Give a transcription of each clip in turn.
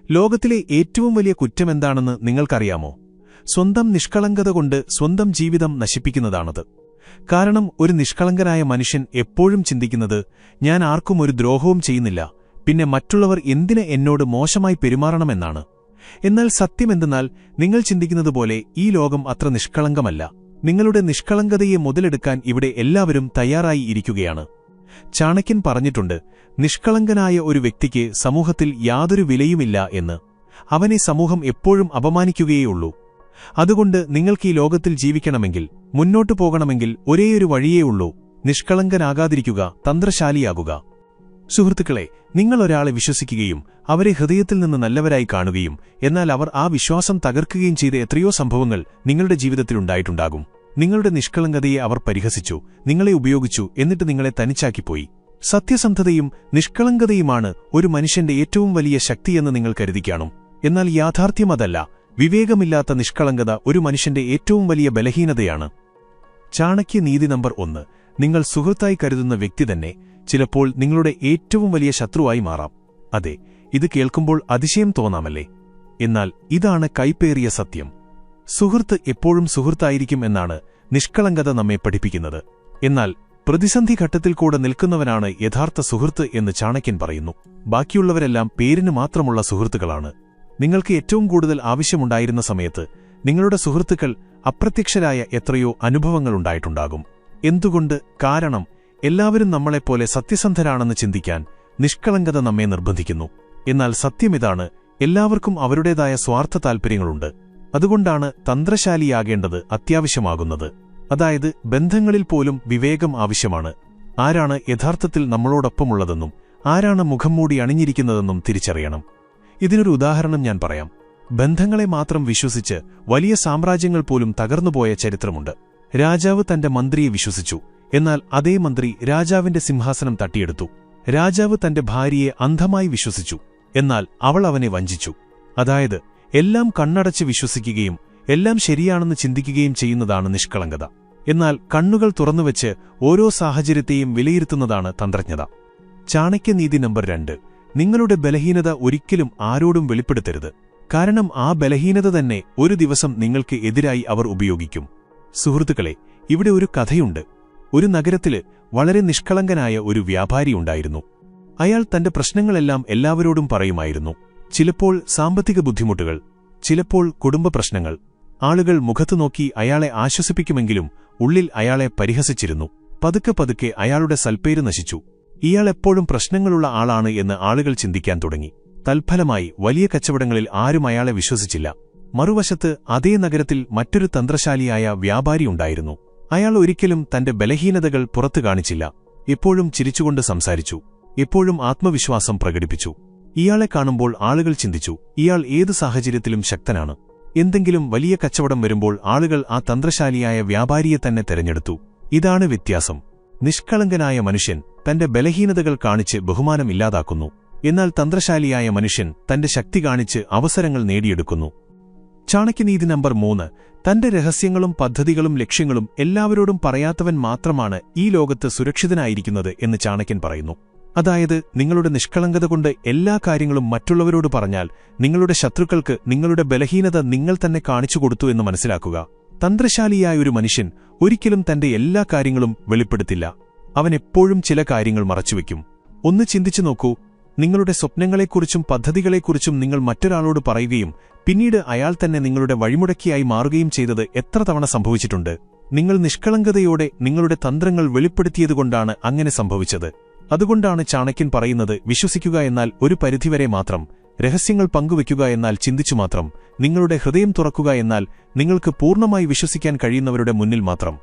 ലോകത്തിലെ ഏറ്റവും വലിയ കുറ്റമെന്താണെന്ന് നിങ്ങൾക്കറിയാമോ? സ്വന്തം നിഷ്കളങ്കത കൊണ്ട് സ്വന്തം ജീവിതം നശിപ്പിക്കുന്നതാണത്. കാരണം ഒരു നിഷ്കളങ്കനായ മനുഷ്യൻ എപ്പോഴും ചിന്തിക്കുന്നത്, ഞാൻ ആർക്കും ഒരു ദ്രോഹവും ചെയ്യുന്നില്ല, പിന്നെ മറ്റുള്ളവർ എന്തിന് എന്നോട് മോശമായി പെരുമാറണമെന്നാണ്. എന്നാൽ സത്യമെന്തെന്നാൽ, നിങ്ങൾ ചിന്തിക്കുന്നതുപോലെ ഈ ലോകം അത്ര നിഷ്കളങ്കമല്ല. നിങ്ങളുടെ നിഷ്കളങ്കതയെ മുതലെടുക്കാൻ ഇവിടെ എല്ലാവരും തയ്യാറായി ഇരിക്കുകയാണ്. ചാണക്യൻ പറഞ്ഞിട്ടുണ്ട്, നിഷ്കളങ്കനായ ഒരു വ്യക്തിക്ക് സമൂഹത്തിൽ യാതൊരു വിലയുമില്ല എന്ന്. അവനെ സമൂഹം എപ്പോഴും അപമാനിക്കുകയേയുള്ളൂ. അതുകൊണ്ട് നിങ്ങൾക്ക് ഈ ലോകത്തിൽ ജീവിക്കണമെങ്കിൽ, മുന്നോട്ടു പോകണമെങ്കിൽ ഒരേയൊരു വഴിയേയുള്ളൂ: നിഷ്കളങ്കനാകാതിരിക്കുക, തന്ത്രശാലിയാകുക. സുഹൃത്തുക്കളെ, നിങ്ങൾ ഒരാളെ വിശ്വസിക്കുകയും അവരെ ഹൃദയത്തിൽ നിന്ന് നല്ലവരായി കാണുകയും എന്നാൽ അവർ ആ വിശ്വാസം തകർക്കുകയും ചെയ്ത എത്രയോ സംഭവങ്ങൾ നിങ്ങളുടെ ജീവിതത്തിലുണ്ടായിട്ടുണ്ടാകും. നിങ്ങളുടെ നിഷ്കളങ്കതയെ അവർ പരിഹസിച്ചു, നിങ്ങളെ ഉപയോഗിച്ചു, എന്നിട്ട് നിങ്ങളെ തനിച്ചാക്കിപ്പോയി. സത്യസന്ധതയും നിഷ്കളങ്കതയുമാണ് ഒരു മനുഷ്യന്റെ ഏറ്റവും വലിയ ശക്തിയെന്ന് നിങ്ങൾ കരുതിക്കാണും. എന്നാൽ യാഥാർത്ഥ്യം അതല്ല. വിവേകമില്ലാത്ത നിഷ്കളങ്കത ഒരു മനുഷ്യന്റെ ഏറ്റവും വലിയ ബലഹീനതയാണ്. ചാണക്യ നീതി നമ്പർ 1: നിങ്ങൾ സുഹൃത്തായി കരുതുന്ന വ്യക്തി തന്നെ ചിലപ്പോൾ നിങ്ങളുടെ ഏറ്റവും വലിയ ശത്രുവായി മാറാം. അതെ, ഇത് കേൾക്കുമ്പോൾ അതിശയം തോന്നാമല്ലേ? എന്നാൽ ഇതാണ് കൈപ്പേറിയ സത്യം. സുഹൃത്ത് എപ്പോഴും സുഹൃത്തായിരിക്കും എന്നാണ് നിഷ്കളങ്കത നമ്മെ പഠിപ്പിക്കുന്നത്. എന്നാൽ പ്രതിസന്ധി ഘട്ടത്തിൽ കൂടെ നിൽക്കുന്നവനാണ് യഥാർത്ഥ സുഹൃത്ത് എന്ന് ചാണക്യൻ പറയുന്നു. ബാക്കിയുള്ളവരെല്ലാം പേരിന് മാത്രമുള്ള സുഹൃത്തുക്കളാണ്. നിങ്ങൾക്ക് ഏറ്റവും കൂടുതൽ ആവശ്യമുണ്ടായിരുന്ന സമയത്ത് നിങ്ങളുടെ സുഹൃത്തുക്കൾ അപ്രത്യക്ഷരായ എത്രയോ അനുഭവങ്ങളുണ്ടായിട്ടുണ്ടാകും. എന്തുകൊണ്ട്? കാരണം എല്ലാവരും നമ്മളെപ്പോലെ സത്യസന്ധരാണെന്ന് ചിന്തിക്കാൻ നിഷ്കളങ്കത നമ്മെ നിർബന്ധിക്കുന്നു. എന്നാൽ സത്യമിതാണ്, എല്ലാവർക്കും അവരുടേതായ സ്വാർത്ഥ താൽപ്പര്യങ്ങളുണ്ട്. അതുകൊണ്ടാണ് തന്ത്രശാലിയാകേണ്ടത് അത്യാവശ്യമാകുന്നത്. അതായത് ബന്ധങ്ങളിൽ പോലും വിവേകം ആവശ്യമാണ്. ആരാണ് യഥാർത്ഥത്തിൽ നമ്മളോടൊപ്പമുള്ളതെന്നും ആരാണ് മുഖം മൂടി അണിഞ്ഞിരിക്കുന്നതെന്നും തിരിച്ചറിയണം. ഇതിനൊരു ഉദാഹരണം ഞാൻ പറയാം. ബന്ധങ്ങളെ മാത്രം വിശ്വസിച്ച് വലിയ സാമ്രാജ്യങ്ങൾ പോലും തകർന്നുപോയ ചരിത്രമുണ്ട്. രാജാവ് തന്റെ മന്ത്രിയെ വിശ്വസിച്ചു, എന്നാൽ അതേ മന്ത്രി രാജാവിന്റെ സിംഹാസനം തട്ടിയെടുത്തു. രാജാവ് തന്റെ ഭാര്യയെ അന്ധമായി വിശ്വസിച്ചു, എന്നാൽ അവൾ അവനെ വഞ്ചിച്ചു. അതായത് എല്ലാം കണ്ണടച്ച് വിശ്വസിക്കുകയും എല്ലാം ശരിയാണെന്ന് ചിന്തിക്കുകയും ചെയ്യുന്നതാണ് നിഷ്കളങ്കത. എന്നാൽ കണ്ണുകൾ തുറന്നുവെച്ച് ഓരോ സാഹചര്യത്തെയും വിലയിരുത്തുന്നതാണ് തന്ത്രജ്ഞത. ചാണക്യനീതി നമ്പർ 2: നിങ്ങളുടെ ബലഹീനത ഒരിക്കലും ആരോടും വെളിപ്പെടുത്തരുത്. കാരണം ആ ബലഹീനത തന്നെ ഒരു ദിവസം നിങ്ങൾക്ക് എതിരായി അവർ ഉപയോഗിക്കും. സുഹൃത്തുക്കളെ, ഇവിടെ ഒരു കഥയുണ്ട്. ഒരു നഗരത്തില് വളരെ നിഷ്കളങ്കനായ ഒരു വ്യാപാരിയുണ്ടായിരുന്നു. അയാൾ തന്റെ പ്രശ്നങ്ങളെല്ലാം എല്ലാവരോടും പറയുമായിരുന്നു. ചിലപ്പോൾ സാമ്പത്തിക ബുദ്ധിമുട്ടുകൾ, ചിലപ്പോൾ കുടുംബ പ്രശ്നങ്ങൾ. ആളുകൾ മുഖത്തു നോക്കി അയാളെ ആശ്വസിപ്പിക്കുമെങ്കിലും ഉള്ളിൽ അയാളെ പരിഹസിച്ചിരുന്നു. പതുക്കെ പതുക്കെ അയാളുടെ സൽപ്പേര് നശിച്ചു. ഇയാൾ എപ്പോഴും പ്രശ്നങ്ങളുള്ള ആളാണ് എന്ന് ആളുകൾ ചിന്തിക്കാൻ തുടങ്ങി. തൽഫലമായി വലിയ കച്ചവടങ്ങളിൽ ആരും അയാളെ വിശ്വസിച്ചില്ല. മറുവശത്ത് അതേ നഗരത്തിൽ മറ്റൊരു തന്ത്രശാലിയായ വ്യാപാരിയുണ്ടായിരുന്നു. അയാൾ ഒരിക്കലും തന്റെ ബലഹീനതകൾ പുറത്തു കാണിച്ചില്ല. എപ്പോഴും ചിരിച്ചുകൊണ്ട് സംസാരിച്ചു, എപ്പോഴും ആത്മവിശ്വാസം പ്രകടിപ്പിച്ചു. ഇയാളെ കാണുമ്പോൾ ആളുകൾ ചിന്തിച്ചു, ഇയാൾ ഏതു സാഹചര്യത്തിലും ശക്തനാണ്. എന്തെങ്കിലും വലിയ കച്ചവടം വരുമ്പോൾ ആളുകൾ ആ തന്ത്രശാലിയായ വ്യാപാരിയെ തന്നെ തെരഞ്ഞെടുത്തു. ഇതാണ് വ്യത്യാസം. നിഷ്കളങ്കനായ മനുഷ്യൻ തന്റെ ബലഹീനതകൾ കാണിച്ച് ബഹുമാനം ഇല്ലാതാക്കുന്നു. എന്നാൽ തന്ത്രശാലിയായ മനുഷ്യൻ തന്റെ ശക്തി കാണിച്ച് അവസരങ്ങൾ നേടിയെടുക്കുന്നു. ചാണക്യനീതി നമ്പർ 3: തന്റെ രഹസ്യങ്ങളും പദ്ധതികളും ലക്ഷ്യങ്ങളും എല്ലാവരോടും പറയാത്തവൻ മാത്രമാണ് ഈ ലോകത്ത് സുരക്ഷിതനായിരിക്കുന്നത് എന്ന് ചാണക്യൻ പറയുന്നു. അതായത് നിങ്ങളുടെ നിഷ്കളങ്കത കൊണ്ട് എല്ലാ കാര്യങ്ങളും മറ്റുള്ളവരോട് പറഞ്ഞാൽ നിങ്ങളുടെ ശത്രുക്കൾക്ക് നിങ്ങളുടെ ബലഹീനത നിങ്ങൾ തന്നെ കാണിച്ചുകൊടുത്തു എന്ന് മനസ്സിലാക്കുക. തന്ത്രശാലിയായ ഒരു മനുഷ്യൻ ഒരിക്കലും തന്റെ എല്ലാ കാര്യങ്ങളും വെളിപ്പെടുത്തില്ല. അവൻ എപ്പോഴും ചില കാര്യങ്ങൾ മറച്ചുവെക്കും. ഒന്ന് ചിന്തിച്ചു നോക്കൂ, നിങ്ങളുടെ സ്വപ്നങ്ങളെക്കുറിച്ചും പദ്ധതികളെക്കുറിച്ചും നിങ്ങൾ മറ്റൊരാളോട് പറയുകയും പിന്നീട് അയാൾ തന്നെ നിങ്ങളുടെ വഴിമുടക്കിയായി മാറുകയും ചെയ്തത് എത്ര തവണ സംഭവിച്ചിട്ടുണ്ട്? നിങ്ങൾ നിഷ്കളങ്കതയോടെ നിങ്ങളുടെ തന്ത്രങ്ങൾ വെളിപ്പെടുത്തിയതുകൊണ്ടാണ് അങ്ങനെ സംഭവിച്ചത്. അതുകൊണ്ടാണ് ചാണക്യൻ പറയുന്നത്, വിശ്വസിക്കുക എന്നാൽ ഒരു പരിധിവരെ മാത്രം, രഹസ്യങ്ങൾ പങ്കുവയ്ക്കുക എന്നാൽ ചിന്തിച്ചു മാത്രം, നിങ്ങളുടെ ഹൃദയം തുറക്കുക എന്നാൽ നിങ്ങൾക്ക് പൂർണ്ണമായി വിശ്വസിക്കാൻ കഴിയുന്നവരുടെ മുന്നിൽ മാത്രം.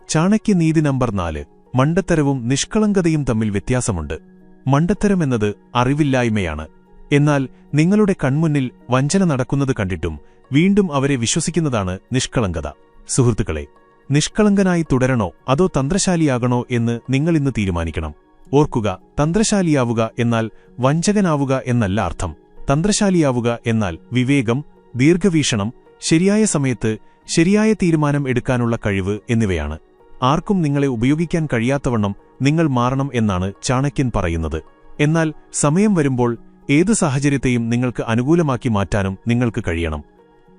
ചാണക്യനീതി നമ്പർ 4: മണ്ടത്തരവും നിഷ്കളങ്കതയും തമ്മിൽ വ്യത്യാസമുണ്ട്. മണ്ടത്തരമെന്നത് അറിവില്ലായ്മയാണ്. എന്നാൽ നിങ്ങളുടെ കൺമുന്നിൽ വഞ്ചന നടക്കുന്നത് കണ്ടിട്ടും വീണ്ടും അവരെ വിശ്വസിക്കുന്നതാണ് നിഷ്കളങ്കത. സുഹൃത്തുക്കളെ, നിഷ്കളങ്കനായി തുടരണോ അതോ തന്ത്രശാലിയാകണോ എന്ന് നിങ്ങളിന്ന് തീരുമാനിക്കണം. ഓർക്കുക, തന്ത്രശാലിയാവുക എന്നാൽ വഞ്ചകനാവുക എന്നല്ല അർത്ഥം. തന്ത്രശാലിയാവുക എന്നാൽ വിവേകം, ദീർഘവീക്ഷണം, ശരിയായ സമയത്ത് ശരിയായ തീരുമാനം എടുക്കാനുള്ള കഴിവ് എന്നിവയാണ്. ആർക്കും നിങ്ങളെ ഉപയോഗിക്കാൻ കഴിയാത്തവണ്ണം നിങ്ങൾ മാറണം എന്നാണ് ചാണക്യൻ പറയുന്നത്. എന്നാൽ സമയം വരുമ്പോൾ ഏത് സാഹചര്യത്തെയും നിങ്ങൾക്ക് അനുകൂലമാക്കി മാറ്റാനും നിങ്ങൾക്ക് കഴിയണം.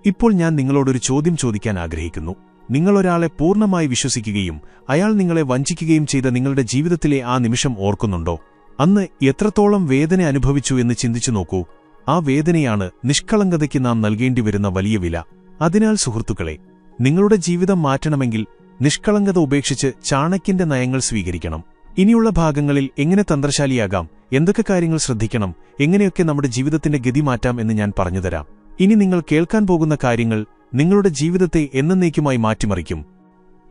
ഇപ്പോൾ ഞാൻ നിങ്ങളോടൊരു ചോദ്യം ചോദിക്കാൻ ആഗ്രഹിക്കുന്നു. നിങ്ങളൊരാളെ പൂർണ്ണമായി വിശ്വസിക്കുകയും അയാൾ നിങ്ങളെ വഞ്ചിക്കുകയും ചെയ്ത നിങ്ങളുടെ ജീവിതത്തിലെ ആ നിമിഷം ഓർക്കുന്നുണ്ടോ? അന്ന് എത്രത്തോളം വേദന അനുഭവിച്ചു എന്ന് ചിന്തിച്ചു നോക്കൂ. ആ വേദനയാണ് നിഷ്കളങ്കതയ്ക്ക് നാം നൽകേണ്ടിവരുന്ന വലിയ വില. അതിനാൽ സുഹൃത്തുക്കളെ, നിങ്ങളുടെ ജീവിതം മാറ്റണമെങ്കിൽ നിഷ്കളങ്കത ഉപേക്ഷിച്ച് ചാണക്യന്റെ നയങ്ങൾ സ്വീകരിക്കണം. ഇനിയുള്ള ഭാഗങ്ങളിൽ എങ്ങനെ തന്ത്രശാലിയാകാം, എന്തൊക്കെ കാര്യങ്ങൾ ശ്രദ്ധിക്കണം, എങ്ങനെയൊക്കെ നമ്മുടെ ജീവിതത്തിന്റെ ഗതി മാറ്റാം എന്ന് ഞാൻ പറഞ്ഞുതരാം. ഇനി നിങ്ങൾ കേൾക്കാൻ പോകുന്ന കാര്യങ്ങൾ നിങ്ങളുടെ ജീവിതത്തെ എന്നേക്കുമായി മാറ്റിമറിക്കും.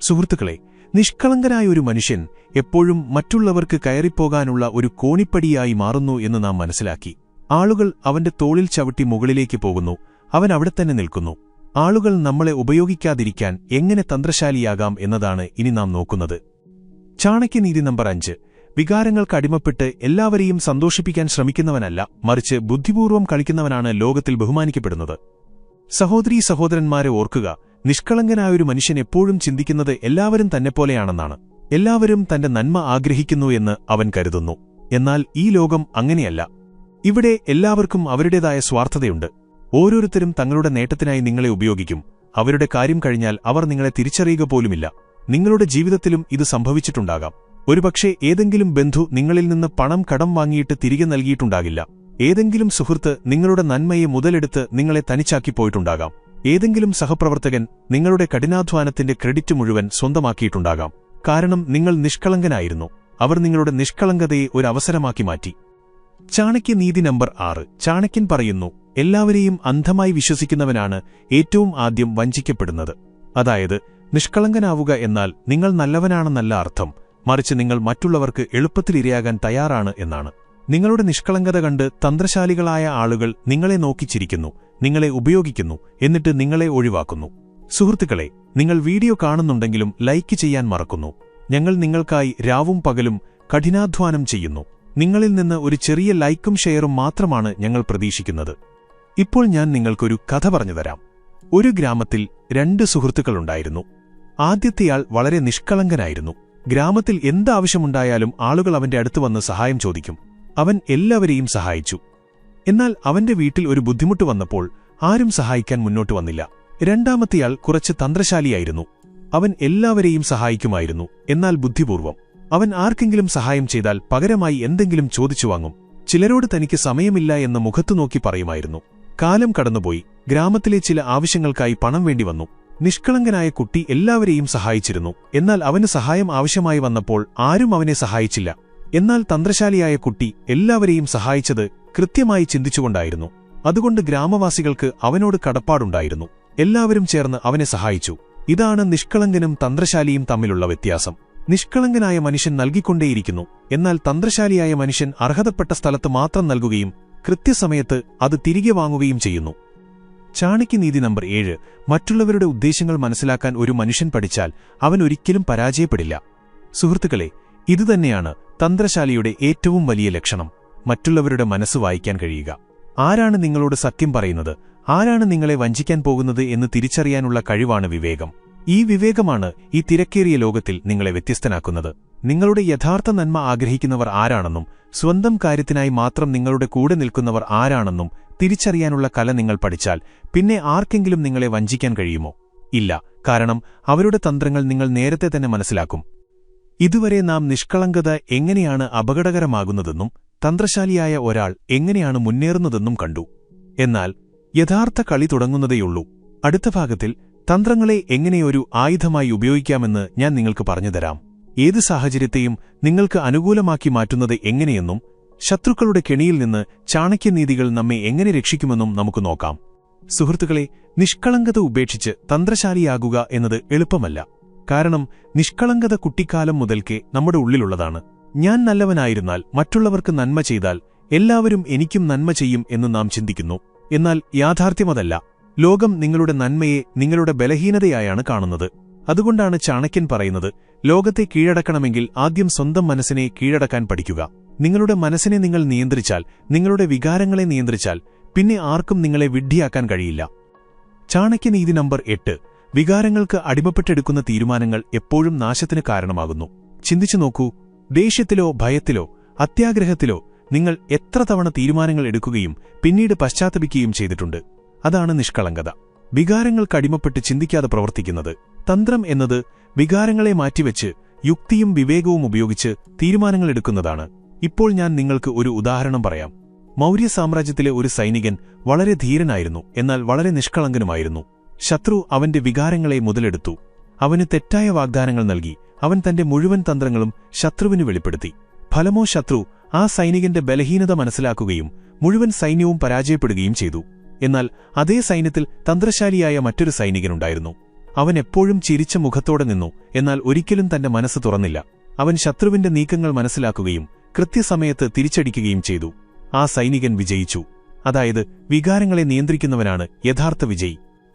സുഹൃത്തുക്കളെ, നിഷ്കളങ്കനായ ഒരു മനുഷ്യൻ എപ്പോഴും മറ്റുള്ളവർക്ക് കയറിപ്പോകാനുള്ള ഒരു കോണിപ്പടിയായി മാറുന്നു എന്ന് നാം മനസ്സിലാക്കി. ആളുകൾ അവന്റെ തോളിൽ ചവിട്ടി മുകളിലേക്ക് പോകുന്നു, അവൻ അവിടെ തന്നെ നിൽക്കുന്നു. ആളുകൾ നമ്മളെ ഉപയോഗിക്കാതിരിക്കാൻ എങ്ങനെ തന്ത്രശാലിയാകാം എന്നതാണ് ഇനി നാം നോക്കുന്നത്. ചാണക്യനീതി നമ്പർ 5. വികാരങ്ങൾക്ക് അടിമപ്പെട്ട് എല്ലാവരെയും സന്തോഷിപ്പിക്കാൻ ശ്രമിക്കുന്നവനല്ല, മറിച്ച് ബുദ്ധിപൂർവ്വം കളിക്കുന്നവനാണ് ലോകത്തിൽ ബഹുമാനിക്കപ്പെടുന്നത്. സഹോദരീ സഹോദരന്മാരെ ഓർക്കുക, നിഷ്കളങ്കനായൊരു മനുഷ്യൻ എപ്പോഴും ചിന്തിക്കുന്നത് എല്ലാവരും തന്നെപ്പോലെയാണെന്നാണ്. എല്ലാവരും തന്റെ നന്മ ആഗ്രഹിക്കുന്നു എന്ന് അവൻ കരുതുന്നു. എന്നാൽ ഈ ലോകം അങ്ങനെയല്ല. ഇവിടെ എല്ലാവർക്കും അവരുടേതായ സ്വാർത്ഥതയുണ്ട്. ഓരോരുത്തരും തങ്ങളുടെ നേട്ടത്തിനായി നിങ്ങളെ ഉപയോഗിക്കും. അവരുടെ കാര്യം കഴിഞ്ഞാൽ അവർ നിങ്ങളെ തിരിച്ചറിയുക പോലുമില്ല. നിങ്ങളുടെ ജീവിതത്തിലും ഇത് സംഭവിച്ചിട്ടുണ്ടാകാം. ഒരുപക്ഷെ ഏതെങ്കിലും ബന്ധു നിങ്ങളിൽ നിന്ന് പണം കടം വാങ്ങിയിട്ട് തിരികെ നൽകിയിട്ടുണ്ടാകില്ല. ഏതെങ്കിലും സുഹൃത്ത് നിങ്ങളുടെ നന്മയെ മുതലെടുത്ത് നിങ്ങളെ തനിച്ചാക്കിപ്പോയിട്ടുണ്ടാകാം. ഏതെങ്കിലും സഹപ്രവർത്തകൻ നിങ്ങളുടെ കഠിനാധ്വാനത്തിന്റെ ക്രെഡിറ്റ് മുഴുവൻ സ്വന്തമാക്കിയിട്ടുണ്ടാകാം. കാരണം നിങ്ങൾ നിഷ്കളങ്കനായിരുന്നു. അവർ നിങ്ങളുടെ നിഷ്കളങ്കതയെ ഒരു അവസരമാക്കി മാറ്റി. ചാണക്യനീതി നമ്പർ 6. ചാണക്യൻ പറയുന്നു, എല്ലാവരെയും അന്ധമായി വിശ്വസിക്കുന്നവനാണ് ഏറ്റവും ആദ്യം വഞ്ചിക്കപ്പെടുന്നത്. അതായത്, നിഷ്കളങ്കനാവുക എന്നാൽ നിങ്ങൾ നല്ലവനാണെന്നല്ല അർത്ഥം, മറിച്ച് നിങ്ങൾ മറ്റുള്ളവർക്ക് എളുപ്പത്തിലിരയാകാൻ തയ്യാറാണ് എന്നാണ്. നിങ്ങളുടെ നിഷ്കളങ്കത കണ്ട് തന്ത്രശാലികളായ ആളുകൾ നിങ്ങളെ നോക്കിച്ചിരിക്കുന്നു, നിങ്ങളെ ഉപയോഗിക്കുന്നു, എന്നിട്ട് നിങ്ങളെ ഒഴിവാക്കുന്നു. സുഹൃത്തുക്കളെ, നിങ്ങൾ വീഡിയോ കാണുന്നുണ്ടെങ്കിലും ലൈക്ക് ചെയ്യാൻ മറക്കുന്നു. ഞങ്ങൾ നിങ്ങൾക്കായി രാവും പകലും കഠിനാധ്വാനം ചെയ്യുന്നു. നിങ്ങളിൽ നിന്ന് ഒരു ചെറിയ ലൈക്കും ഷെയറും മാത്രമാണ് ഞങ്ങൾ പ്രതീക്ഷിക്കുന്നത്. ഇപ്പോൾ ഞാൻ നിങ്ങൾക്കൊരു കഥ പറഞ്ഞുതരാം. ഒരു ഗ്രാമത്തിൽ 2 സുഹൃത്തുക്കളുണ്ടായിരുന്നു. ആദ്യത്തെയാൾ വളരെ നിഷ്കളങ്കനായിരുന്നു. ഗ്രാമത്തിൽ എന്താവശ്യമുണ്ടായാലും ആളുകൾ അവന്റെ അടുത്ത് വന്ന് സഹായം ചോദിക്കും. അവൻ എല്ലാവരെയും സഹായിച്ചു. എന്നാൽ അവന്റെ വീട്ടിൽ ഒരു ബുദ്ധിമുട്ട് വന്നപ്പോൾ ആരും സഹായിക്കാൻ മുന്നോട്ട് വന്നില്ല. രണ്ടാമത്തെയാൾ കുറച്ച് തന്ത്രശാലിയായിരുന്നു. അവൻ എല്ലാവരെയും സഹായിക്കുമായിരുന്നു, എന്നാൽ ബുദ്ധിപൂർവ്വം. അവൻ ആർക്കെങ്കിലും സഹായം ചെയ്താൽ പകരമായി എന്തെങ്കിലും ചോദിച്ചു വാങ്ങും. ചിലരോട് തനിക്ക് സമയമില്ല എന്ന് മുഖത്തു നോക്കി പറയുമായിരുന്നു. കാലം കടന്നുപോയി. ഗ്രാമത്തിലെ ചില ആവശ്യങ്ങൾക്കായി പണം വേണ്ടി വന്നു. നിഷ്കളങ്കനായ കുട്ടി എല്ലാവരെയും സഹായിച്ചിരുന്നു. എന്നാൽ അവന് സഹായം ആവശ്യമായി വന്നപ്പോൾ ആരും അവനെ സഹായിച്ചില്ല. എന്നാൽ തന്ത്രശാലിയായ കുട്ടി എല്ലാവരെയും സഹായിച്ചത് കൃത്യമായി ചിന്തിച്ചുകൊണ്ടായിരുന്നു. അതുകൊണ്ട് ഗ്രാമവാസികൾക്ക് അവനോട് കടപ്പാടുണ്ടായിരുന്നു. എല്ലാവരും ചേർന്ന് അവനെ സഹായിച്ചു. ഇതാണ് നിഷ്കളങ്കനും തന്ത്രശാലിയും തമ്മിലുള്ള വ്യത്യാസം. നിഷ്കളങ്കനായ മനുഷ്യൻ നൽകിക്കൊണ്ടേയിരിക്കുന്നു, എന്നാൽ തന്ത്രശാലിയായ മനുഷ്യൻ അർഹതപ്പെട്ട സ്ഥലത്ത് മാത്രം നൽകുകയും കൃത്യസമയത്ത് അത് തിരികെ വാങ്ങുകയും ചെയ്യുന്നു. ചാണക്യനീതി നമ്പർ 7. മറ്റുള്ളവരുടെ ഉദ്ദേശങ്ങൾ മനസ്സിലാക്കാൻ ഒരു മനുഷ്യൻ പഠിച്ചാൽ അവൻ ഒരിക്കലും പരാജയപ്പെടില്ല. സുഹൃത്തുക്കളെ, ഇതുതന്നെയാണ് തന്ത്രശാലിയുടെ ഏറ്റവും വലിയ ലക്ഷണം. മറ്റുള്ളവരുടെ മനസ്സ് വായിക്കാൻ കഴിയുക. ആരാണ് നിങ്ങളോട് സത്യം പറയുന്നത്, ആരാണ് നിങ്ങളെ വഞ്ചിക്കാൻ പോകുന്നത് എന്ന് തിരിച്ചറിയാനുള്ള കഴിവാണ് വിവേകം. ഈ വിവേകമാണ് ഈ തിരക്കേറിയ ലോകത്തിൽ നിങ്ങളെ വ്യത്യസ്തനാക്കുന്നത്. നിങ്ങളുടെ യഥാർത്ഥ നന്മ ആഗ്രഹിക്കുന്നവർ ആരാണെന്നും സ്വന്തം കാര്യത്തിനായി മാത്രം നിങ്ങളുടെ കൂടെ നിൽക്കുന്നവർ ആരാണെന്നും തിരിച്ചറിയാനുള്ള കല നിങ്ങൾ പഠിച്ചാൽ പിന്നെ ആർക്കെങ്കിലും നിങ്ങളെ വഞ്ചിക്കാൻ കഴിയുമോ? ഇല്ല. കാരണം അവരുടെ തന്ത്രങ്ങൾ നിങ്ങൾ നേരത്തെ തന്നെ മനസ്സിലാക്കും. ഇതുവരെ നാം നിഷ്കളങ്കത എങ്ങനെയാണ് അപകടകരമാകുന്നതെന്നും തന്ത്രശാലിയായ ഒരാൾ എങ്ങനെയാണ് മുന്നേറുന്നതെന്നും കണ്ടു. എന്നാൽ യഥാർത്ഥ കളി തുടങ്ങുന്നതേയുള്ളൂ. അടുത്ത ഭാഗത്തിൽ തന്ത്രങ്ങളെ എങ്ങനെയൊരു ആയുധമായി ഉപയോഗിക്കാമെന്ന് ഞാൻ നിങ്ങൾക്ക് പറഞ്ഞുതരാം. ഏത് സാഹചര്യത്തെയും നിങ്ങൾക്ക് അനുകൂലമാക്കി മാറ്റുന്നത് എങ്ങനെയെന്നും ശത്രുക്കളുടെ കെണിയിൽ നിന്ന് ചാണക്യനീതികൾ നമ്മെ എങ്ങനെ രക്ഷിക്കുമെന്നും നമുക്ക് നോക്കാം. സുഹൃത്തുക്കളെ, നിഷ്കളങ്കത ഉപേക്ഷിച്ച് തന്ത്രശാലിയാകുക എന്നത് എളുപ്പമല്ല. കാരണം നിഷ്കളങ്കത കുട്ടിക്കാലം മുതൽക്കേ നമ്മുടെ ഉള്ളിലുള്ളതാണ്. ഞാൻ നല്ലവനായിരുന്നാൽ, മറ്റുള്ളവർക്ക് നന്മ ചെയ്താൽ എല്ലാവരും എനിക്കും നന്മ ചെയ്യും എന്ന് നാം ചിന്തിക്കുന്നു. എന്നാൽ യാഥാർത്ഥ്യമതല്ല. ലോകം നിങ്ങളുടെ നന്മയെ നിങ്ങളുടെ ബലഹീനതയായാണ് കാണുന്നത്. അതുകൊണ്ടാണ് ചാണക്യൻ പറയുന്നത്, ലോകത്തെ കീഴടക്കണമെങ്കിൽ ആദ്യം സ്വന്തം മനസ്സിനെ കീഴടക്കാൻ പഠിക്കുക. നിങ്ങളുടെ മനസ്സിനെ നിങ്ങൾ നിയന്ത്രിച്ചാൽ, നിങ്ങളുടെ വികാരങ്ങളെ നിയന്ത്രിച്ചാൽ, പിന്നെ ആർക്കും നിങ്ങളെ വിഡ്ഢിയാക്കാൻ കഴിയില്ല. ചാണക്യനീതി നമ്പർ 8. വികാരങ്ങൾക്ക് അടിമപ്പെട്ടെടുക്കുന്ന തീരുമാനങ്ങൾ എപ്പോഴും നാശത്തിന് കാരണമാകുന്നു. ചിന്തിച്ചു നോക്കൂ. ദേഷ്യത്തിലോ ഭയത്തിലോ അത്യാഗ്രഹത്തിലോ നിങ്ങൾ എത്ര തവണ തീരുമാനങ്ങൾ എടുക്കുകയും പിന്നീട് പശ്ചാത്തപിക്കുകയും ചെയ്തിട്ടുണ്ട്. അതാണ് നിഷ്കളങ്കത. വികാരങ്ങൾക്കടിമപ്പെട്ട് ചിന്തിക്കാതെ പ്രവർത്തിക്കുന്നത്. തന്ത്രം എന്നത് വികാരങ്ങളെ മാറ്റിവെച്ച് യുക്തിയും വിവേകവും ഉപയോഗിച്ച് തീരുമാനങ്ങളെടുക്കുന്നതാണ്. ഇപ്പോൾ ഞാൻ നിങ്ങൾക്ക് ഒരു ഉദാഹരണം പറയാം. മൗര്യ സാമ്രാജ്യത്തിലെ ഒരു സൈനികൻ വളരെ ധീരനായിരുന്നു, എന്നാൽ വളരെ നിഷ്കളങ്കനുമായിരുന്നു. ശത്രു അവന്റെ വികാരങ്ങളെ മുതലെടുത്തു. അവന് തെറ്റായ വാഗ്ദാനങ്ങൾ നൽകി. അവൻ തന്റെ മുഴുവൻ തന്ത്രങ്ങളും ശത്രുവിന് വെളിപ്പെടുത്തി. ഫലമോ ശത്രു ആ സൈനികന്റെ ബലഹീനത മനസ്സിലാക്കുകയും മുഴുവൻ സൈന്യവും പരാജയപ്പെടുകയും ചെയ്തു. എന്നാൽ അതേ സൈന്യത്തിൽ തന്ത്രശാലിയായ മറ്റൊരു സൈനികനുണ്ടായിരുന്നു. അവൻ എപ്പോഴും ചിരിച്ച മുഖത്തോടെ നിന്നു, എന്നാൽ ഒരിക്കലും തന്റെ മനസ്സ് തുറന്നില്ല. അവൻ ശത്രുവിന്റെ നീക്കങ്ങൾ മനസ്സിലാക്കുകയും കൃത്യസമയത്ത് തിരിച്ചടിക്കുകയും ചെയ്തു. ആ സൈനികൻ വിജയിച്ചു. അതായത് വികാരങ്ങളെ നിയന്ത്രിക്കുന്നവനാണ് യഥാർത്ഥ വിജയി.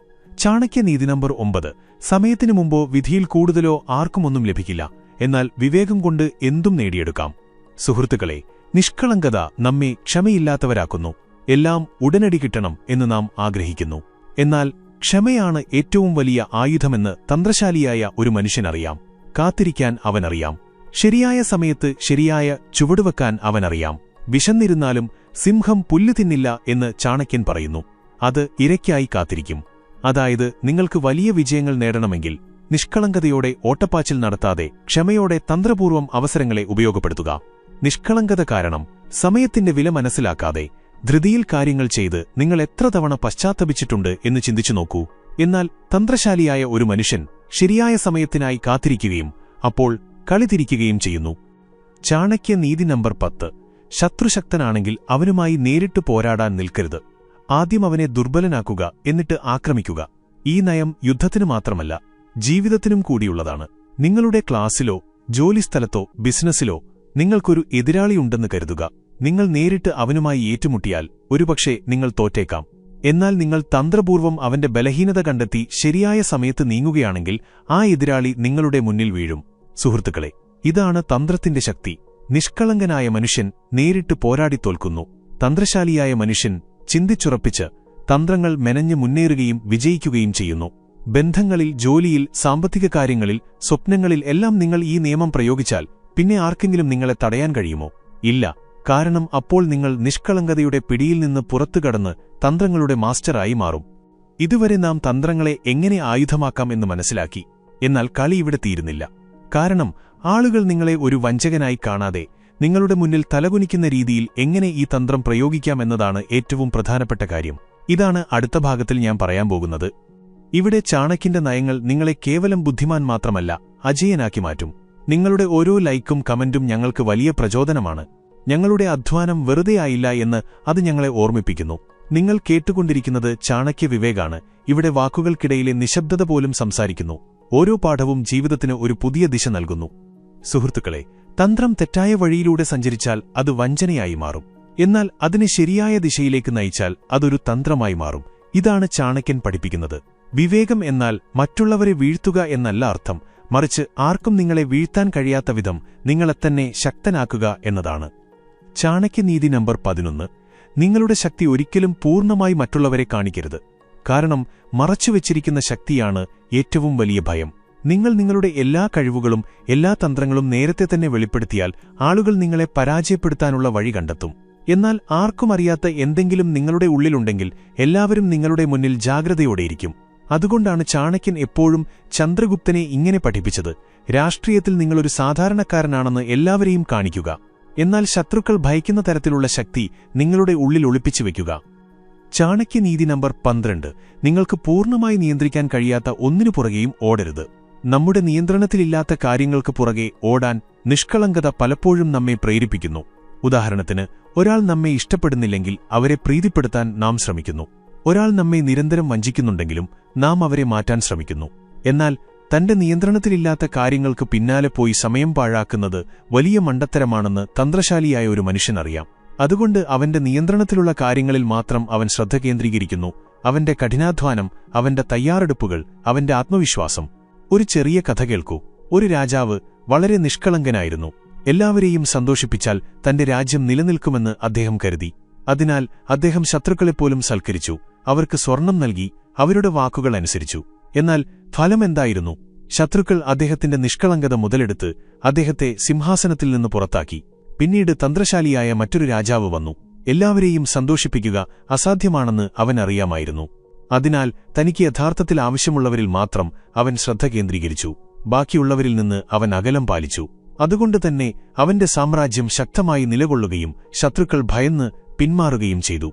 ചാണക്യനീതി നമ്പർ 9. സമയത്തിനു മുമ്പോ വിധിയിൽ കൂടുതലോ ആർക്കും ഒന്നും ലഭിക്കില്ല, എന്നാൽ വിവേകം കൊണ്ട് എന്തും നേടിയെടുക്കാം. സുഹൃത്തുക്കളെ, നിഷ്കളങ്കത നമ്മെ ക്ഷമയില്ലാത്തവരാക്കുന്നു. എല്ലാം ഉടനടി കിട്ടണം എന്ന് നാം ആഗ്രഹിക്കുന്നു. എന്നാൽ ക്ഷമയാണ് ഏറ്റവും വലിയ ആയുധമെന്ന് തന്ത്രശാലിയായ ഒരു മനുഷ്യനറിയാം. കാത്തിരിക്കാൻ അവനറിയാം. ശരിയായ സമയത്ത് ശരിയായ ചുവടുവെക്കാൻ അവനറിയാം. വിശന്നിരുന്നാലും സിംഹം പുല്ല് തിന്നില്ല എന്ന് ചാണക്യൻ പറയുന്നു. അത് ഇരയ്ക്കായി കാത്തിരിക്കും. അതായത് നിങ്ങൾക്ക് വലിയ വിജയങ്ങൾ നേടണമെങ്കിൽ നിഷ്കളങ്കതയോടെ ഓട്ടപ്പാച്ചിൽ നടത്താതെ ക്ഷമയോടെ തന്ത്രപൂർവ്വം അവസരങ്ങളെ ഉപയോഗപ്പെടുത്തുക. നിഷ്കളങ്കത കാരണം സമയത്തിന്റെ വില മനസ്സിലാക്കാതെ ധൃതിയിൽ കാര്യങ്ങൾ ചെയ്ത് നിങ്ങൾ എത്ര തവണ പശ്ചാത്തപിച്ചിട്ടുണ്ട് എന്ന് ചിന്തിച്ചു നോക്കൂ. എന്നാൽ തന്ത്രശാലിയായ ഒരു മനുഷ്യൻ ശരിയായ സമയത്തിനായി കാത്തിരിക്കുകയും അപ്പോൾ കളി തിരിക്കുകയും ചെയ്യുന്നു. ചാണക്യനീതി നമ്പർ 10. ശത്രുശക്തനാണെങ്കിൽ അവനുമായി നേരിട്ട് പോരാടാൻ നിൽക്കരുത്. ആദ്യം അവനെ ദുർബലനാക്കുക, എന്നിട്ട് ആക്രമിക്കുക. ഈ നയം യുദ്ധത്തിനു മാത്രമല്ല, ജീവിതത്തിനും കൂടിയുള്ളതാണ്. നിങ്ങളുടെ ക്ലാസ്സിലോ ജോലിസ്ഥലത്തോ ബിസിനസ്സിലോ നിങ്ങൾക്കൊരു എതിരാളിയുണ്ടെന്ന് കരുതുക. നിങ്ങൾ നേരിട്ട് അവനുമായി ഏറ്റുമുട്ടിയാൽ ഒരുപക്ഷെ നിങ്ങൾ തോറ്റേക്കാം. എന്നാൽ നിങ്ങൾ തന്ത്രപൂർവ്വം അവന്റെ ബലഹീനത കണ്ടെത്തി ശരിയായ സമയത്ത് നീങ്ങുകയാണെങ്കിൽ ആ എതിരാളി നിങ്ങളുടെ മുന്നിൽ വീഴും. സുഹൃത്തുക്കളെ, ഇതാണ് തന്ത്രത്തിന്റെ ശക്തി. നിഷ്കളങ്കനായ മനുഷ്യൻ നേരിട്ട് പോരാടിത്തോൽക്കുന്നു. തന്ത്രശാലിയായ മനുഷ്യൻ ചിന്തിച്ചുറപ്പിച്ച് തന്ത്രങ്ങൾ മെനഞ്ഞ് മുന്നേറുകയും വിജയിക്കുകയും ചെയ്യുന്നു. ബന്ധങ്ങളിൽ, ജോലിയിൽ, സാമ്പത്തിക കാര്യങ്ങളിൽ, സ്വപ്നങ്ങളിൽ എല്ലാം നിങ്ങൾ ഈ നിയമം പ്രയോഗിച്ചാൽ പിന്നെ ആർക്കെങ്കിലും നിങ്ങളെ തടയാൻ കഴിയുമോ? ഇല്ല. കാരണം അപ്പോൾ നിങ്ങൾ നിഷ്കളങ്കതയുടെ പിടിയിൽ നിന്ന് പുറത്തുകടന്ന് തന്ത്രങ്ങളുടെ മാസ്റ്ററായി മാറും. ഇതുവരെ നാം തന്ത്രങ്ങളെ എങ്ങനെ ആയുധമാക്കാം എന്ന് മനസ്സിലാക്കി. എന്നാൽ കളി ഇവിടെ തീരുന്നില്ല. കാരണം ആളുകൾ നിങ്ങളെ ഒരു വഞ്ചകനായി കാണാതെ നിങ്ങളുടെ മുന്നിൽ തലകുനിക്കുന്ന രീതിയിൽ എങ്ങനെ ഈ തന്ത്രം പ്രയോഗിക്കാമെന്നതാണ് ഏറ്റവും പ്രധാനപ്പെട്ട കാര്യം. ഇതാണ് അടുത്ത ഭാഗത്തിൽ ഞാൻ പറയാൻ പോകുന്നത്. ഇവിടെ ചാണക്യന്റെ നയങ്ങൾ നിങ്ങളെ കേവലം ബുദ്ധിമാൻ മാത്രമല്ല, അജേയനാക്കി മാറ്റും. നിങ്ങളുടെ ഓരോ ലൈക്കും കമന്റും ഞങ്ങൾക്ക് വലിയ പ്രചോദനമാണ്. ഞങ്ങളുടെ അധ്വാനം വെറുതെയായില്ല എന്ന് അത് ഞങ്ങളെ ഓർമ്മിപ്പിക്കുന്നു. നിങ്ങൾ കേട്ടുകൊണ്ടിരിക്കുന്നത് ചാണക്യ വിവേകാണ്. ഇവിടെ വാക്കുകൾക്കിടയിലെ നിശബ്ദത പോലും സംസാരിക്കുന്നു. ഓരോ പാഠവും ജീവിതത്തിന് ഒരു പുതിയ ദിശ നൽകുന്നു. സുഹൃത്തുക്കളെ, തന്ത്രം തെറ്റായ വഴിയിലൂടെ സഞ്ചരിച്ചാൽ അത് വഞ്ചനയായി മാറും. എന്നാൽ അതിനെ ശരിയായ ദിശയിലേക്ക് നയിച്ചാൽ അതൊരു തന്ത്രമായി മാറും. ഇതാണ് ചാണക്യൻ പഠിപ്പിക്കുന്നത്. വിവേകം എന്നാൽ മറ്റുള്ളവരെ വീഴ്ത്തുക എന്നല്ല അർത്ഥം, മറിച്ച് ആർക്കും നിങ്ങളെ വീഴ്ത്താൻ കഴിയാത്ത വിധം നിങ്ങളെത്തന്നെ ശക്തനാക്കുക എന്നതാണ്. ചാണക്യനീതി നമ്പർ 11. നിങ്ങളുടെ ശക്തി ഒരിക്കലും പൂർണ്ണമായി മറ്റുള്ളവരെ കാണിക്കരുത്. കാരണം മറച്ചുവെച്ചിരിക്കുന്ന ശക്തിയാണ് ഏറ്റവും വലിയ ഭയം. നിങ്ങൾ നിങ്ങളുടെ എല്ലാ കഴിവുകളും എല്ലാ തന്ത്രങ്ങളും നേരത്തെ തന്നെ വെളിപ്പെടുത്തിയാൽ ആളുകൾ നിങ്ങളെ പരാജയപ്പെടുത്താനുള്ള വഴി കണ്ടെത്തും. എന്നാൽ ആർക്കും അറിയാത്ത എന്തെങ്കിലും നിങ്ങളുടെ ഉള്ളിലുണ്ടെങ്കിൽ എല്ലാവരും നിങ്ങളുടെ മുന്നിൽ ജാഗ്രതയോടെയിരിക്കും. അതുകൊണ്ടാണ് ചാണക്യൻ എപ്പോഴും ചന്ദ്രഗുപ്തനെ ഇങ്ങനെ പഠിപ്പിച്ചത്: രാഷ്ട്രീയത്തിൽ നിങ്ങളൊരു സാധാരണക്കാരനാണെന്ന് എല്ലാവരെയും കാണിക്കുക, എന്നാൽ ശത്രുക്കൾ ഭയക്കുന്ന തരത്തിലുള്ള ശക്തി നിങ്ങളുടെ ഉള്ളിൽ ഒളിപ്പിച്ചു വയ്ക്കുക. ചാണക്യനീതി നമ്പർ 12. നിങ്ങൾക്ക് പൂർണ്ണമായി നിയന്ത്രിക്കാൻ കഴിയാത്ത ഒന്നിനു പുറകെയും ഓടരുത്. നമ്മുടെ നിയന്ത്രണത്തിലില്ലാത്ത കാര്യങ്ങൾക്ക് പുറകെ ഓടാൻ നിഷ്കളങ്കത പലപ്പോഴും നമ്മെ പ്രേരിപ്പിക്കുന്നു. ഉദാഹരണത്തിന്, ഒരാൾ നമ്മെ ഇഷ്ടപ്പെടുന്നില്ലെങ്കിൽ അവരെ പ്രീതിപ്പെടുത്താൻ നാം ശ്രമിക്കുന്നു. ഒരാൾ നമ്മെ നിരന്തരം വഞ്ചിക്കുന്നുണ്ടെങ്കിലും നാം അവരെ മാറ്റാൻ ശ്രമിക്കുന്നു. എന്നാൽ തന്റെ നിയന്ത്രണത്തിലില്ലാത്ത കാര്യങ്ങൾക്ക് പിന്നാലെ പോയി സമയം പാഴാക്കുന്നത് വലിയ മണ്ടത്തരമാണെന്ന് തന്ത്രശാലിയായ ഒരു മനുഷ്യനറിയാം. അതുകൊണ്ട് അവന്റെ നിയന്ത്രണത്തിലുള്ള കാര്യങ്ങളിൽ മാത്രം അവൻ ശ്രദ്ധ കേന്ദ്രീകരിക്കുന്നു. അവന്റെ കഠിനാധ്വാനം, അവന്റെ തയ്യാറെടുപ്പുകൾ, അവന്റെ ആത്മവിശ്വാസം. ഒരു ചെറിയ കഥ കേൾക്കൂ. ഒരു രാജാവ് വളരെ നിഷ്കളങ്കനായിരുന്നു. എല്ലാവരെയും സന്തോഷിപ്പിച്ചാൽ തന്റെ രാജ്യം നിലനിൽക്കുമെന്ന് അദ്ദേഹം കരുതി. അതിനാൽ അദ്ദേഹം ശത്രുക്കളെപ്പോലും സൽക്കരിച്ചു, അവർക്ക് സ്വർണം നൽകി, അവരുടെ വാക്കുകൾ അനുസരിച്ചു. എന്നാൽ ഫലമെന്തായിരുന്നു? ശത്രുക്കൾ അദ്ദേഹത്തിന്റെ നിഷ്കളങ്കത മുതലെടുത്ത് അദ്ദേഹത്തെ സിംഹാസനത്തിൽ നിന്ന് പുറത്താക്കി. പിന്നീട് തന്ത്രശാലിയായ മറ്റൊരു രാജാവ് വന്നു. എല്ലാവരെയും സന്തോഷിപ്പിക്കുക അസാധ്യമാണെന്ന് അവൻ അറിയാമായിരുന്നു. അതിനാൽ തനിക്ക് യഥാർത്ഥത്തിൽ ആവശ്യമുള്ളവരിൽ മാത്രം അവൻ ശ്രദ്ധ കേന്ദ്രീകരിച്ചു. ബാക്കിയുള്ളവരിൽ നിന്ന് അവൻ അകലം പാലിച്ചു. അതുകൊണ്ടുതന്നെ അവന്റെ സാമ്രാജ്യം ശക്തമായി നിലകൊള്ളുകയും ശത്രുക്കൾ ഭയന്ന് പിന്മാറുകയും ചെയ്തു.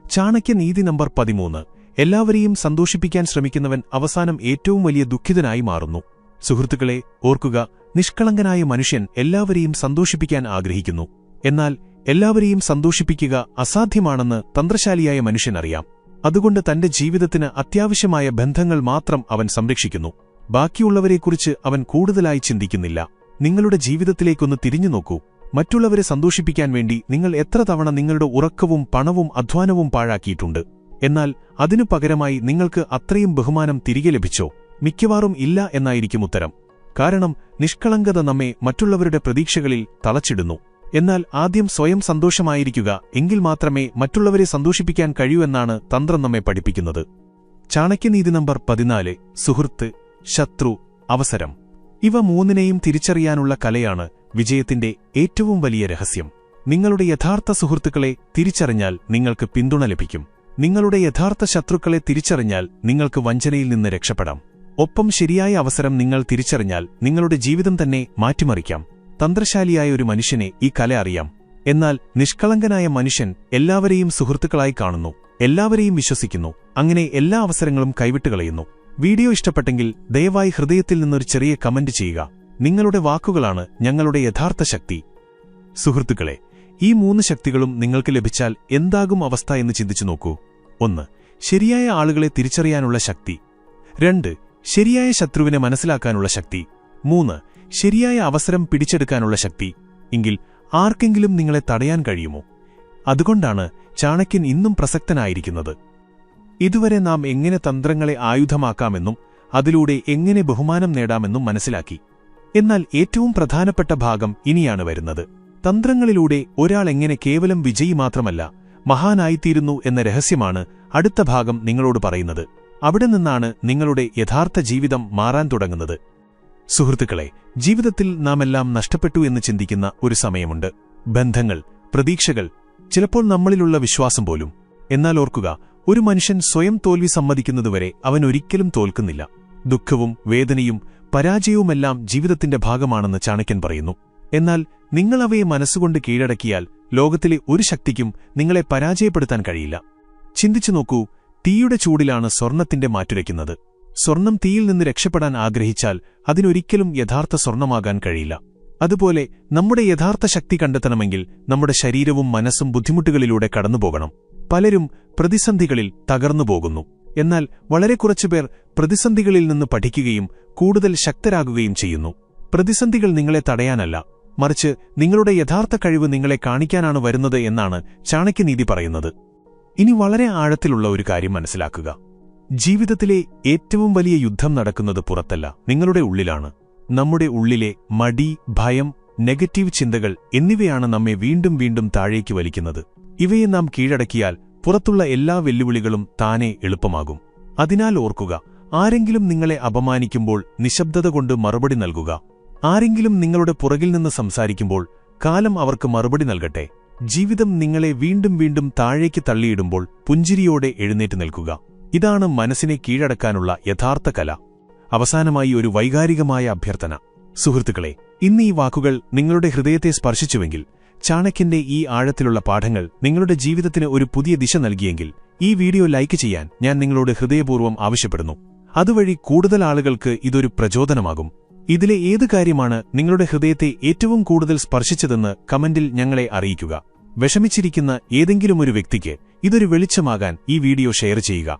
ചാണക്യനീതി നമ്പർ 13. എല്ലാവരെയും സന്തോഷിപ്പിക്കാൻ ശ്രമിക്കുന്നവൻ അവസാനം ഏറ്റവും വലിയ ദുഃഖിതനായി മാറുന്നു. സുഹൃത്തുക്കളെ, ഓർക്കുക, നിഷ്കളങ്കനായ മനുഷ്യൻ എല്ലാവരെയും സന്തോഷിപ്പിക്കാൻ ആഗ്രഹിക്കുന്നു. എന്നാൽ എല്ലാവരെയും സന്തോഷിപ്പിക്കുക അസാധ്യമാണെന്ന് തന്ത്രശാലിയായ മനുഷ്യനറിയാം. അതുകൊണ്ട് തന്റെ ജീവിതത്തിന് അത്യാവശ്യമായ ബന്ധങ്ങൾ മാത്രം അവൻ സംരക്ഷിക്കുന്നു. ബാക്കിയുള്ളവരെക്കുറിച്ച് അവൻ കൂടുതലായി ചിന്തിക്കുന്നില്ല. നിങ്ങളുടെ ജീവിതത്തിലേക്കൊന്ന് തിരിഞ്ഞുനോക്കൂ. മറ്റുള്ളവരെ സന്തോഷിപ്പിക്കാൻ വേണ്ടി നിങ്ങൾ എത്ര തവണ നിങ്ങളുടെ ഉറക്കവും പണവും അധ്വാനവും പാഴാക്കിയിട്ടുണ്ട്? എന്നാൽ അതിനു പകരമായി നിങ്ങൾക്ക് അത്രയും ബഹുമാനം തിരികെ ലഭിച്ചോ? മിക്കവാറും ഇല്ല എന്നായിരിക്കും ഉത്തരം. കാരണം നിഷ്കളങ്കത നമ്മെ മറ്റുള്ളവരുടെ പ്രതീക്ഷകളിൽ തളച്ചിടുന്നു. എന്നാൽ ആദ്യം സ്വയം സന്തോഷമായിരിക്കുക, എങ്കിൽ മാത്രമേ മറ്റുള്ളവരെ സന്തോഷിപ്പിക്കാൻ കഴിയൂ എന്നാണ് തന്ത്രം നമ്മെ പഠിപ്പിക്കുന്നത്. ചാണക്യനീതി നമ്പർ 14. സുഹൃത്ത്, ശത്രു, അവസരം. ഇവ മൂന്നിനെയും തിരിച്ചറിയാനുള്ള കലയാണ് വിജയത്തിന്റെ ഏറ്റവും വലിയ രഹസ്യം. നിങ്ങളുടെ യഥാർത്ഥ സുഹൃത്തുക്കളെ തിരിച്ചറിഞ്ഞാൽ നിങ്ങൾക്ക് പിന്തുണ ലഭിക്കും. നിങ്ങളുടെ യഥാർത്ഥ ശത്രുക്കളെ തിരിച്ചറിഞ്ഞാൽ നിങ്ങൾക്ക് വഞ്ചനയിൽ നിന്ന് രക്ഷപ്പെടാം. ഒപ്പം ശരിയായ അവസരം നിങ്ങൾ തിരിച്ചറിഞ്ഞാൽ നിങ്ങളുടെ ജീവിതം തന്നെ മാറ്റിമറിക്കാം. തന്ത്രശാലിയായ ഒരു മനുഷ്യനെ ഈ കല അറിയാം. എന്നാൽ നിഷ്കളങ്കനായ മനുഷ്യൻ എല്ലാവരെയും സുഹൃത്തുക്കളായി കാണുന്നു, എല്ലാവരെയും വിശ്വസിക്കുന്നു, അങ്ങനെ എല്ലാ അവസരങ്ങളും കൈവിട്ടുകളയുന്നു. വീഡിയോ ഇഷ്ടപ്പെട്ടെങ്കിൽ ദയവായി ഹൃദയത്തിൽ നിന്നൊരു ചെറിയ കമന്റ് ചെയ്യുക. നിങ്ങളുടെ വാക്കുകളാണ് ഞങ്ങളുടെ യഥാർത്ഥ ശക്തി. സുഹൃത്തുക്കളെ, ഈ 3 ശക്തികളും നിങ്ങൾക്ക് ലഭിച്ചാൽ എന്താകും അവസ്ഥ എന്ന് ചിന്തിച്ചു നോക്കൂ. 1. ശരിയായ ആളുകളെ തിരിച്ചറിയാനുള്ള ശക്തി. 2. ശരിയായ ശത്രുവിനെ മനസ്സിലാക്കാനുള്ള ശക്തി. 3. ശരിയായ അവസരം പിടിച്ചെടുക്കാനുള്ള ശക്തി. എങ്കിൽ ആർക്കെങ്കിലും നിങ്ങളെ തടയാൻ കഴിയുമോ? അതുകൊണ്ടാണ് ചാണക്യൻ ഇന്നും പ്രസക്തനായിരിക്കുന്നത്. ഇതുവരെ നാം എങ്ങനെ തന്ത്രങ്ങളെ ആയുധമാക്കാമെന്നും അതിലൂടെ എങ്ങനെ ബഹുമാനം നേടാമെന്നും മനസ്സിലാക്കി. എന്നാൽ ഏറ്റവും പ്രധാനപ്പെട്ട ഭാഗം ഇനിയാണ് വരുന്നത്. തന്ത്രങ്ങളിലൂടെ ഒരാൾ എങ്ങനെ കേവലം വിജയി മാത്രമല്ല, മഹാനായിത്തീരുന്നു എന്ന രഹസ്യമാണ് അടുത്ത ഭാഗം നിങ്ങളോട് പറയുന്നത്. അവിടെ നിന്നാണ് നിങ്ങളുടെ യഥാർത്ഥ ജീവിതം മാറാൻ തുടങ്ങുന്നത്. സുഹൃത്തുക്കളെ, ജീവിതത്തിൽ നാമെല്ലാം നഷ്ടപ്പെട്ടു എന്ന് ചിന്തിക്കുന്ന ഒരു സമയമുണ്ട്. ബന്ധങ്ങൾ, പ്രതീക്ഷകൾ, ചിലപ്പോൾ നമ്മളിലുള്ള വിശ്വാസം പോലും. എന്നാൽ ഓർക്കുക, ഒരു മനുഷ്യൻ സ്വയം തോൽവി സമ്മതിക്കുന്നതുവരെ അവൻ ഒരിക്കലും തോൽക്കുന്നില്ല. ദുഃഖവും വേദനയും പരാജയവുമെല്ലാം ജീവിതത്തിന്റെ ഭാഗമാണെന്ന് ചാണക്യൻ പറയുന്നു. എന്നാൽ നിങ്ങൾ അവയെ മനസ്സുകൊണ്ട് കീഴടക്കിയാൽ ലോകത്തിലെ ഒരു ശക്തിക്കും നിങ്ങളെ പരാജയപ്പെടുത്താൻ കഴിയില്ല. ചിന്തിച്ചു നോക്കൂ, തീയുടെ ചൂടിലാണ് സ്വർണത്തിന്റെ മാറ്റുരയ്ക്കുന്നത്. സ്വർണം തീയിൽ നിന്ന് രക്ഷപ്പെടാൻ ആഗ്രഹിച്ചാൽ അതിനൊരിക്കലും യഥാർത്ഥ സ്വർണമാകാൻ കഴിയില്ല. അതുപോലെ നമ്മുടെ യഥാർത്ഥ ശക്തി കണ്ടെത്തണമെങ്കിൽ നമ്മുടെ ശരീരവും മനസ്സും ബുദ്ധിമുട്ടുകളിലൂടെ കടന്നുപോകണം. പലരും പ്രതിസന്ധികളിൽ തകർന്നുപോകുന്നു. എന്നാൽ വളരെ കുറച്ചുപേർ പ്രതിസന്ധികളിൽ നിന്ന് പഠിക്കുകയും കൂടുതൽ ശക്തരാകുകയും ചെയ്യുന്നു. പ്രതിസന്ധികൾ നിങ്ങളെ തടയാനല്ല, മറിച്ച് നിങ്ങളുടെ യഥാർത്ഥ കഴിവ് നിങ്ങളെ കാണിക്കാനാണ് വരുന്നത് എന്നാണ് ചാണക്യനീതി പറയുന്നത്. ഇനി വളരെ ആഴത്തിലുള്ള ഒരു കാര്യം മനസ്സിലാക്കുക. ജീവിതത്തിലെ ഏറ്റവും വലിയ യുദ്ധം നടക്കുന്നത് പുറത്തല്ല, നിങ്ങളുടെ ഉള്ളിലാണ്. നമ്മുടെ ഉള്ളിലെ മടി, ഭയം, നെഗറ്റീവ് ചിന്തകൾ എന്നിവയാണ് നമ്മെ വീണ്ടും വീണ്ടും താഴേക്ക് വലിക്കുന്നത്. ഇവയെ നാം കീഴടക്കിയാൽ പുറത്തുള്ള എല്ലാ വെല്ലുവിളികളും താനെ എളുപ്പമാകും. അതിനാൽ ഓർക്കുക, ആരെങ്കിലും നിങ്ങളെ അപമാനിക്കുമ്പോൾ നിശബ്ദത കൊണ്ട് മറുപടി നൽകുക. ആരെങ്കിലും നിങ്ങളുടെ പുറകിൽ നിന്ന് സംസാരിക്കുമ്പോൾ കാലം അവർക്ക് മറുപടി നൽകട്ടെ. ജീവിതം നിങ്ങളെ വീണ്ടും വീണ്ടും താഴേക്ക് തള്ളിയിടുമ്പോൾ പുഞ്ചിരിയോടെ എഴുന്നേറ്റ് നിൽക്കുക. ഇതാണ് മനസ്സിനെ കീഴടക്കാനുള്ള യഥാർത്ഥ കല. അവസാനമായി ഒരു വൈകാരികമായ അഭ്യർത്ഥന. സുഹൃത്തുക്കളെ, ഇന്ന് ഈ വാക്കുകൾ നിങ്ങളുടെ ഹൃദയത്തെ സ്പർശിച്ചുവെങ്കിൽ, ചാണക്യന്റെ ഈ ആഴത്തിലുള്ള പാഠങ്ങൾ നിങ്ങളുടെ ജീവിതത്തിന് ഒരു പുതിയ ദിശ നൽകിയെങ്കിൽ, ഈ വീഡിയോ ലൈക്ക് ചെയ്യാൻ ഞാൻ നിങ്ങളോട് ഹൃദയപൂർവ്വം ആവശ്യപ്പെടുന്നു. അതുവഴി കൂടുതൽ ആളുകൾക്ക് ഇതൊരു പ്രചോദനമാകും. ഇതിലെ ഏത് കാര്യമാണ് നിങ്ങളുടെ ഹൃദയത്തെ ഏറ്റവും കൂടുതൽ സ്പർശിച്ചതെന്ന് കമന്റിൽ ഞങ്ങളെ അറിയിക്കുക. വിഷമിച്ചിരിക്കുന്ന ഏതെങ്കിലും ഒരു വ്യക്തിക്ക് ഇതൊരു വെളിച്ചമാകാൻ ഈ വീഡിയോ ഷെയർ ചെയ്യുക.